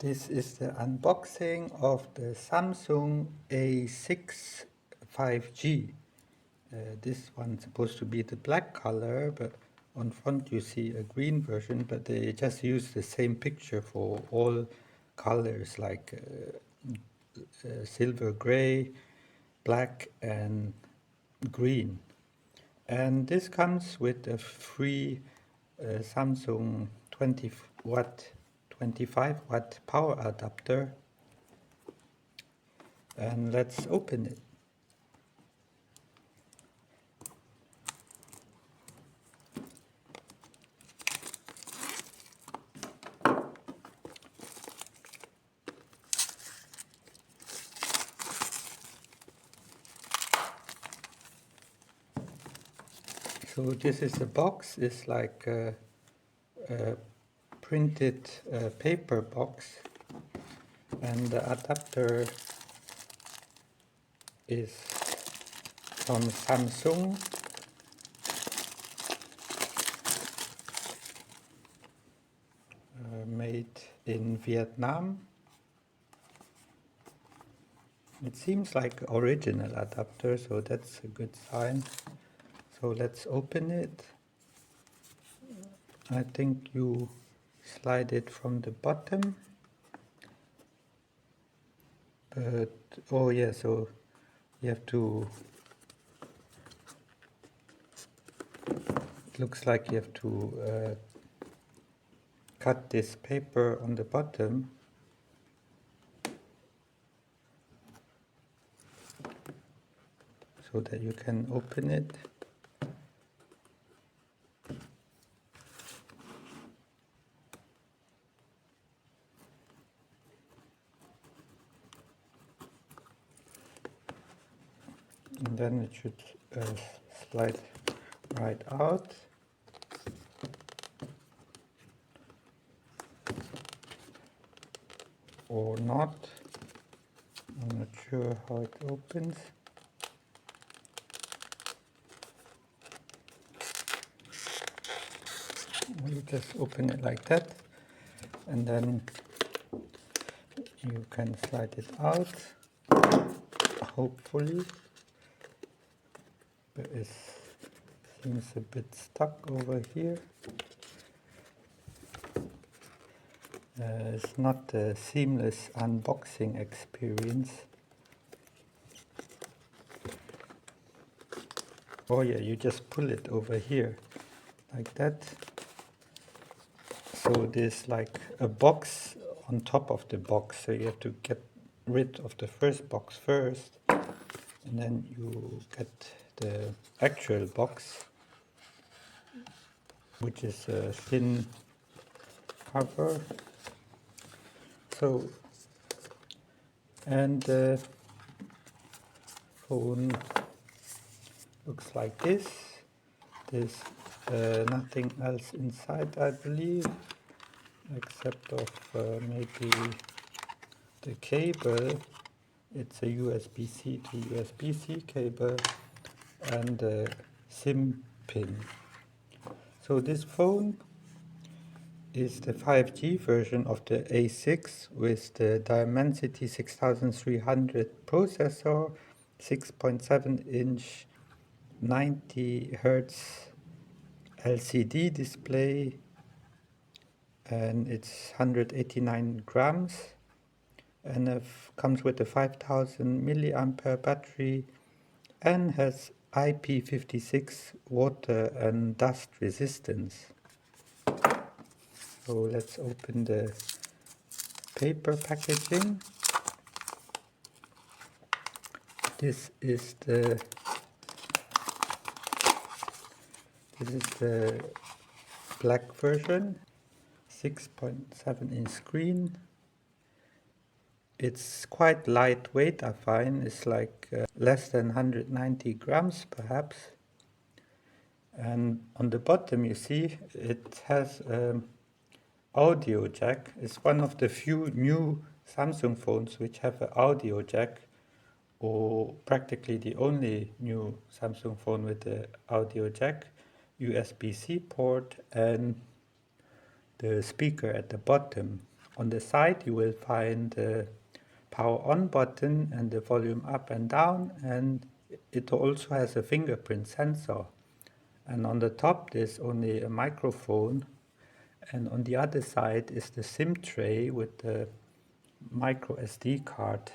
This is the unboxing of the Samsung A06 5G. This one's supposed to be the black color, but on front you see a green version, but they just use the same picture for all colors like silver gray, black and green. And this comes with a free Samsung 25 watt power adapter. And let's open it. So this is the box. It's like a printed paper box, and the adapter is from Samsung. Made in Vietnam. It seems like original adapter, so that's a good sign. So let's open it. I think you slide it from the bottom. But, oh yeah, so you have to, it looks like you have to cut this paper on the bottom. So that you can open it. And then it should slide right out. Or not. I'm not sure how it opens. You just open it like that, and then you can slide it out, hopefully, but it seems a bit stuck over here. It's not a seamless unboxing experience. Oh yeah, you just pull it over here like that. So there's like a box on top of the box, so you have to get rid of the first box first, and then you get the actual box, which is a thin cover. So, and the phone looks like this. There's nothing else inside, I believe, except of maybe the cable. It's a USB-C to USB-C cable and a SIM pin. So this phone is the 5G version of the A6 with the Dimensity 6300 processor, 6.7-inch 90 Hz LCD display, and it's 189 grams, and it comes with a 5000 milliampere battery and has IP56 water and dust resistance. So let's open the paper packaging. This is the black version, 6.7-inch screen. It's quite lightweight, I find. It's like less than 190 grams perhaps. And on the bottom you see it has audio jack. It's one of the few new Samsung phones which have an audio jack, or practically the only new Samsung phone with the audio jack, USB-C port, and the speaker at the bottom On the side you will find the power on button and the volume up and down, and it also has a fingerprint sensor. And on the top there's only a microphone, and on the other side is the SIM tray with the microSD card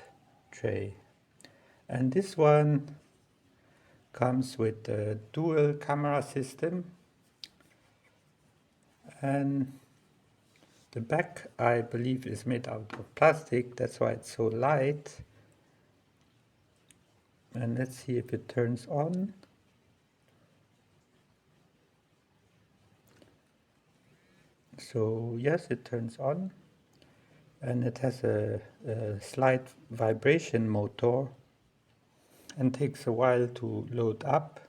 tray. And this one comes with a dual camera system, and the back I believe is made out of plastic, that's why it's so light. And let's see if it turns on. So yes, it turns on, and it has a slight vibration motor and takes a while to load up.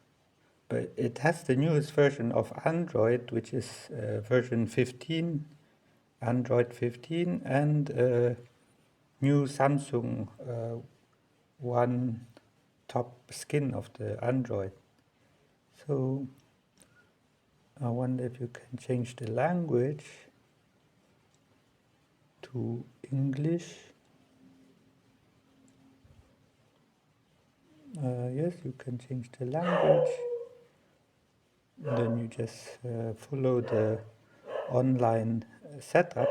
But it has the newest version of Android, which is version 15, Android 15, and new Samsung One top skin of the Android. So I wonder if you can change the language to English. Yes, you can change the language. Then you just follow the online setup.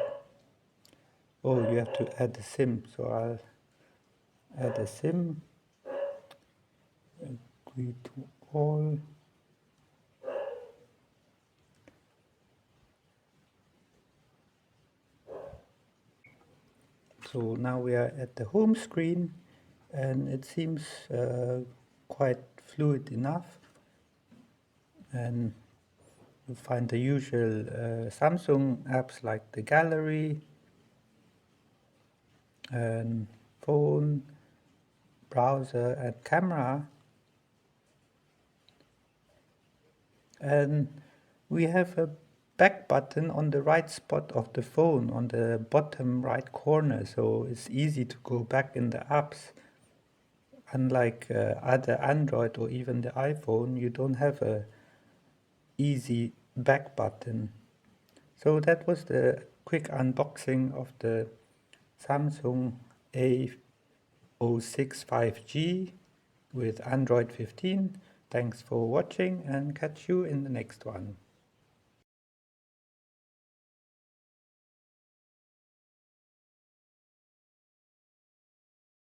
Oh, you have to add a SIM, so I'll add a SIM. Agree to all. So now we are at the home screen, and it seems quite fluid enough. And you find the usual Samsung apps like the gallery and phone, browser and camera. And we have a back button on the right spot of the phone, on the bottom right corner, so it's easy to go back in the apps. Unlike other Android or even the iPhone, you don't have a easy back button. So that was the quick unboxing of the Samsung A06 5G with Android 15. Thanks for watching, and catch you in the next one.